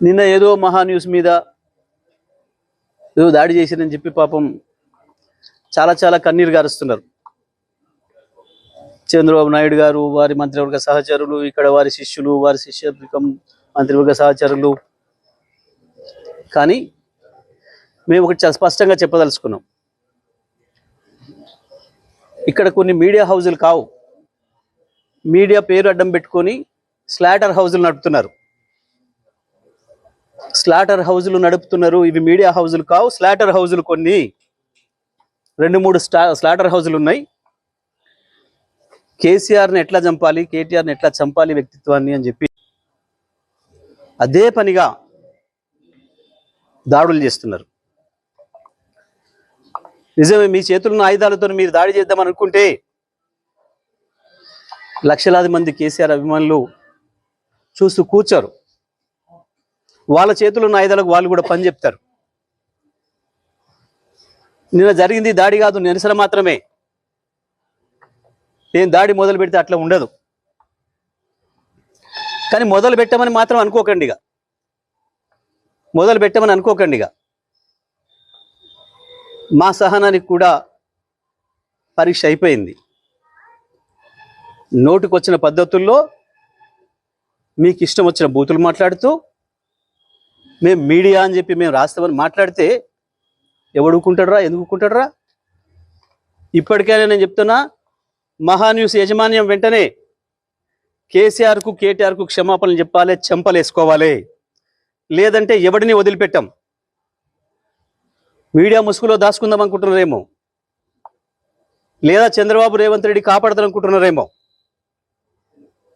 నిన్న ఏదో మహా న్యూస్ మీద ఏదో దాడి చేసిరని చెప్పి పాపం చాలా చాలా కన్నీరు గారుస్తున్నారు. చంద్రబాబు నాయుడు గారు, వారి మంత్రివర్గ సహచరులు, ఇక్కడ వారి శిష్యులు, వారి శిష్యవర్గం మంత్రివర్గ సహచరులు. కానీ మేము ఒకటి చాలా స్పష్టంగా చెప్పదలుచుకున్నాం. ఇక్కడ కొన్ని మీడియా హౌజులు కావు, మీడియా పేరు అడ్డం పెట్టుకొని స్లాటర్ హౌజులు నడుపుతున్నారు. స్లాటర్ హౌజులు నడుపుతున్నారు. ఇవి మీడియా హౌజులు కావు, స్లాటర్ హౌజులు. కొన్ని 2-3 స్లాటర్ హౌజులు ఉన్నాయి. కేసీఆర్ని ఎట్లా చంపాలి, కేటీఆర్ని ఎట్లా చంపాలి వ్యక్తిత్వాన్ని అని చెప్పి అదే పనిగా దాడులు చేస్తున్నారు. నిజమే, మీ చేతుల్లో ఆయుధాలతో మీరు దాడి చేద్దాం అనుకుంటే లక్షలాది మంది కేసీఆర్ అభిమానులు చూస్తూ కూర్చోరు. వాళ్ళ చేతుల్లో ఉన్న ఆయుధాలకు వాళ్ళు కూడా పని చెప్తారు. నిన్న జరిగింది దాడి కాదు, నిరసన మాత్రమే. నేను దాడి మొదలు పెడితే అట్లా ఉండదు. కానీ మొదలు పెట్టమని మాత్రం అనుకోకండిగా, మొదలు పెట్టమని అనుకోకండిగా. మా సహనానికి కూడా పరీక్ష అయిపోయింది. నోటికొచ్చిన పద్ధతుల్లో మీకు ఇష్టం వచ్చిన బూతులు మాట్లాడుతూ మేము మీడియా అని చెప్పి మేము రాస్తామని మాట్లాడితే ఎవడు ఊరుకుంటాడురా, ఎందుకు ఊరుకుంటాడురా? ఇప్పటికైనా నేను చెప్తున్నా, మహా న్యూస్ యాజమాన్యం వెంటనే కేసీఆర్కు కేటీఆర్కు క్షమాపణలు చెప్పాలి, చెంపలేసుకోవాలి. లేదంటే ఎవడిని వదిలిపెట్టాం. మీడియా ముసుగులో దాచుకుందాం అనుకుంటున్నారేమో, లేదా చంద్రబాబు రేవంత్ రెడ్డి కాపాడతారు అనుకుంటున్నారేమో.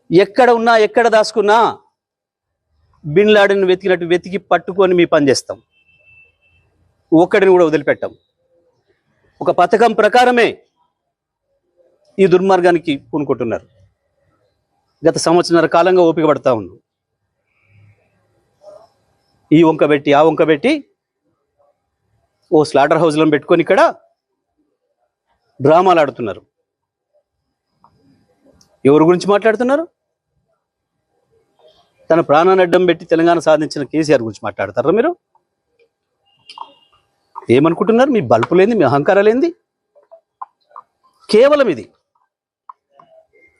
ఎక్కడ ఉన్నా ఎక్కడ దాచుకున్నా బిన్ లాడెన్ వెతికినట్టు వెతికి పట్టుకొని మీ పని చేస్తాం. ఒక్కడిని కూడా వదిలిపెట్టాం. ఒక పథకం ప్రకారమే ఈ దుర్మార్గానికి పూనుకుంటున్నారు. గత సంవత్సరాల కాలంగా ఓపిక పడతా ఉన్నాం. ఈ వంక పెట్టి ఆ వంక పెట్టి ఓ స్లాటర్ హౌస్లను పెట్టుకొని ఇక్కడ డ్రామాలు ఆడుతున్నారు. ఎవరి గురించి మాట్లాడుతున్నారు? తన ప్రాణాన్ని అడ్డం పెట్టి తెలంగాణ సాధించిన కేసీఆర్ గురించి మాట్లాడతారా మీరు? ఏమనుకుంటున్నారు? మీ బల్పులేంది, మీ అహంకారాలేంది? కేవలం ఇది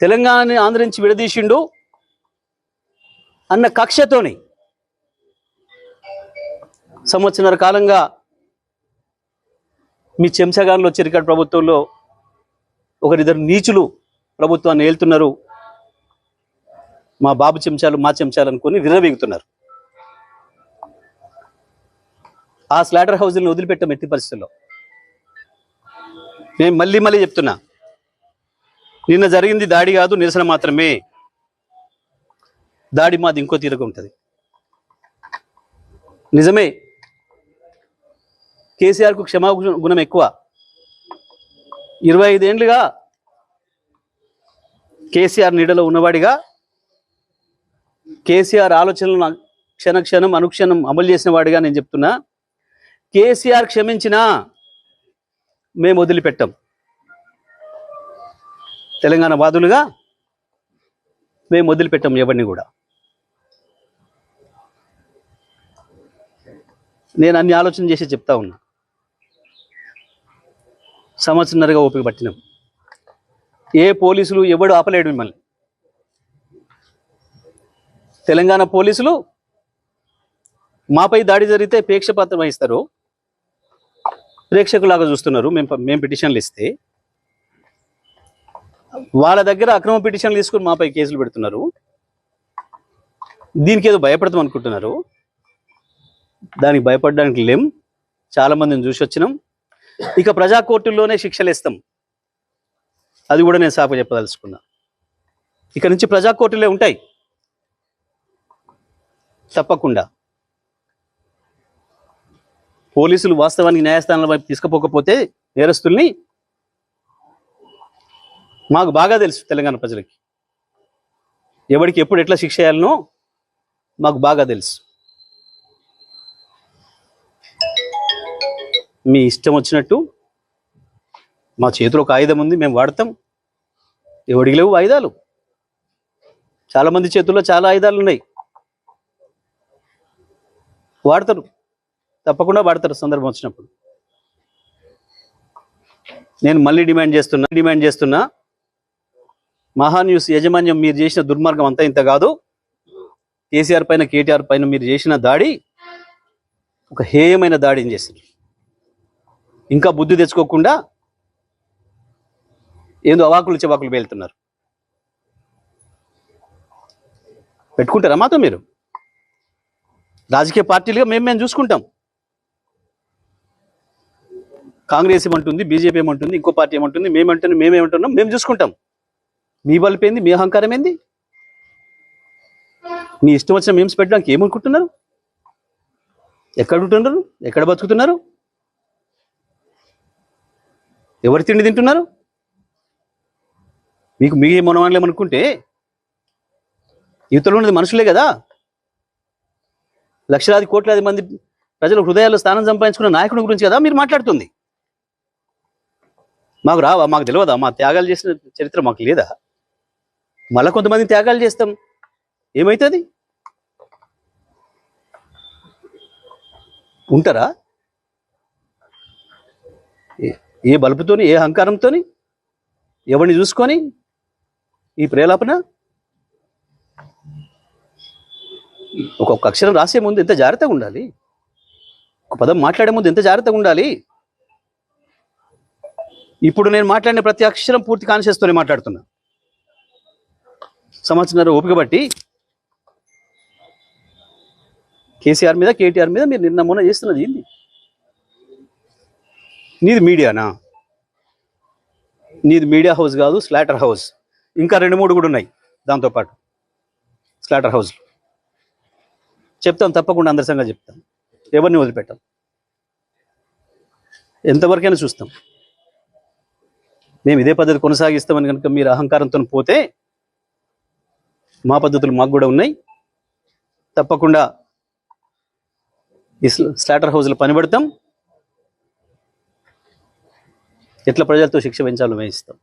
తెలంగాణని ఆంధ్ర నుంచి విడదీసిండు అన్న కక్షతోని సంవత్సరాల కాలంగా మీ చెంచగాన్లు వచ్చారు. ఇక్కడ ప్రభుత్వంలో ఒకరిద్దరు నీచులు ప్రభుత్వాన్ని ఏలుతున్నారు. మా బాబు చెంచాలు, మా చెంచాలు అనుకుని విర్రవీగుతున్నారు. ఆ స్లాటర్ హౌస్ని వదిలిపెట్టాం ఎట్టి పరిస్థితుల్లో. నేను మళ్ళీ మళ్ళీ చెప్తున్నా, నిన్న జరిగింది దాడి కాదు, నిరసన మాత్రమే. దాడి మాది ఇంకో తీరుగా ఉంటుంది. నిజమే, కేసీఆర్కు క్షమాగుణం ఎక్కువ. 25 ఏళ్ళుగా కేసీఆర్ నీడలో ఉన్నవాడిగా, కేసీఆర్ ఆలోచనలను క్షణక్షణం అనుక్షణం అమలు చేసిన వాడిగా నేను చెప్తున్నా, కేసీఆర్ క్షమించినా మేము వదిలిపెట్టాం. తెలంగాణ వాదులుగా మేము వదిలిపెట్టాం ఎవరిని కూడా. నేను అన్ని ఆలోచన చేసి చెప్తా ఉన్నా. సంవత్సరంన్నరగా ఓపిక పట్టినాం. ఏ పోలీసులు ఎవడు ఆపలేడు మిమ్మల్ని. తెలంగాణ పోలీసులు మాపై దాడి జరిగితే ప్రేక్షపాత్రం వహిస్తారు, ప్రేక్షకులాగా చూస్తున్నారు. మేము పిటిషన్లు ఇస్తే వాళ్ళ దగ్గర అక్రమ పిటిషన్లు తీసుకుని మాపై కేసులు పెడుతున్నారు. దీనికి ఏదో భయపడతాం అనుకుంటున్నారు. దానికి భయపడడానికి లేం. చాలా మందిని చూసి వచ్చినాం. ఇక ప్రజా కోర్టుల్లోనే శిక్షలు ఇస్తాం. అది కూడా నేను సాకు చెప్పదలుచుకున్నా. ఇక నుంచి ప్రజా కోర్టులే ఉంటాయి తప్పకుండా. పోలీసులు వాస్తవానికి న్యాయస్థానాల వైపు తీసుకుపోకపోతే నేరస్తుల్ని మాకు బాగా తెలుసు. తెలంగాణ ప్రజలకి ఎవరికి ఎప్పుడు ఎట్లా శిక్ష చేయాలనో మాకు బాగా తెలుసు. మీ ఇష్టం వచ్చినట్టు మా చేతిలో ఒక ఆయుధం ఉంది, మేము వాడతాం. ఎవడికి లేవు ఆయుధాలు? చాలామంది చేతుల్లో చాలా ఆయుధాలు ఉన్నాయి. వాడతారు, తప్పకుండా వాడతారు సందర్భం వచ్చినప్పుడు. నేను మళ్ళీ డిమాండ్ చేస్తున్నా మహాన్యూస్ యాజమాన్యం మీరు చేసిన దుర్మార్గం అంతా ఇంత కాదు. కేసీఆర్ పైన కేటీఆర్ పైన మీరు చేసిన దాడి ఒక హేయమైన దాడిని చేశారు. ఇంకా బుద్ధి తెచ్చుకోకుండా ఏందో అవాకులు చెవాకులు పేలుతున్నారు. పెట్టుకుంటారా మాతో మీరు? రాజకీయ పార్టీలుగా మేము చూసుకుంటాం. కాంగ్రెస్ ఏమంటుంది, బీజేపీ ఏమంటుంది, ఇంకో పార్టీ ఏమంటుంది, మేమేమంటున్నాం, మేము చూసుకుంటాం. మీ బలిపోయింది, మీ అహంకారం ఏంది? మీ ఇష్టం వచ్చిన మేమ్స్ పెట్టడానికి ఏమనుకుంటున్నారు? ఎక్కడ ఉంటున్నారు? ఎక్కడ బతుకుతున్నారు? ఎవరి తిండి తింటున్నారు? మీకు మీ మనవాళ్ళేమనుకుంటే యువతలో ఉన్నది మనుషులే కదా. లక్షలాది కోట్లాది మంది ప్రజల హృదయాల్లో స్థానం సంపాదించుకున్న నాయకుడి గురించి కదా మీరు మాట్లాడుతుంది. మాకు రావా? మాకు తెలియదా? మా త్యాగాలు చేసిన చరిత్ర మాకు లేదా? మళ్ళా కొంతమంది త్యాగాలు చేస్తాం, ఏమవుతుంది? ఉంటారా? ఏ బలుపుతోని, ఏ అహంకారంతోని, ఎవరిని చూసుకొని ఈ ప్రేలాపన? ఒక్కొక్క అక్షరం రాసే ముందు ఎంత జాగ్రత్తగా ఉండాలి, ఒక పదం మాట్లాడే ముందు ఎంత జాగ్రత్తగా ఉండాలి. ఇప్పుడు నేను మాట్లాడిన ప్రతి అక్షరం పూర్తి కాన్షియస్తోనే మాట్లాడుతున్నా. సంవత్సరం ఓపిక బట్టి కేసీఆర్ మీద, కేటీఆర్ మీద మీరు నిన్న మొన్న చేస్తున్నది ఏంది? నీది మీడియానా? నీది మీడియా హౌస్ కాదు, స్లాటర్ హౌస్. ఇంకా 2-3 కూడా ఉన్నాయి దాంతోపాటు స్లాటర్ హౌస్. చెప్తాం, తప్పకుండా అందరి సంగతి చెప్తాం. ఎవరిని వదిలిపెట్టాం, ఎంతవరకైనా చూస్తాం. మేము ఇదే పద్ధతి కొనసాగిస్తామని కనుక మీరు అహంకారంతో పోతే మా పద్ధతులు మాకు కూడా ఉన్నాయి. తప్పకుండా ఈ స్లాటర్ హౌస్లో పనిపడతాం. ఎట్లా ప్రజలతో శిక్ష పెంచాలో వేయిస్తాం.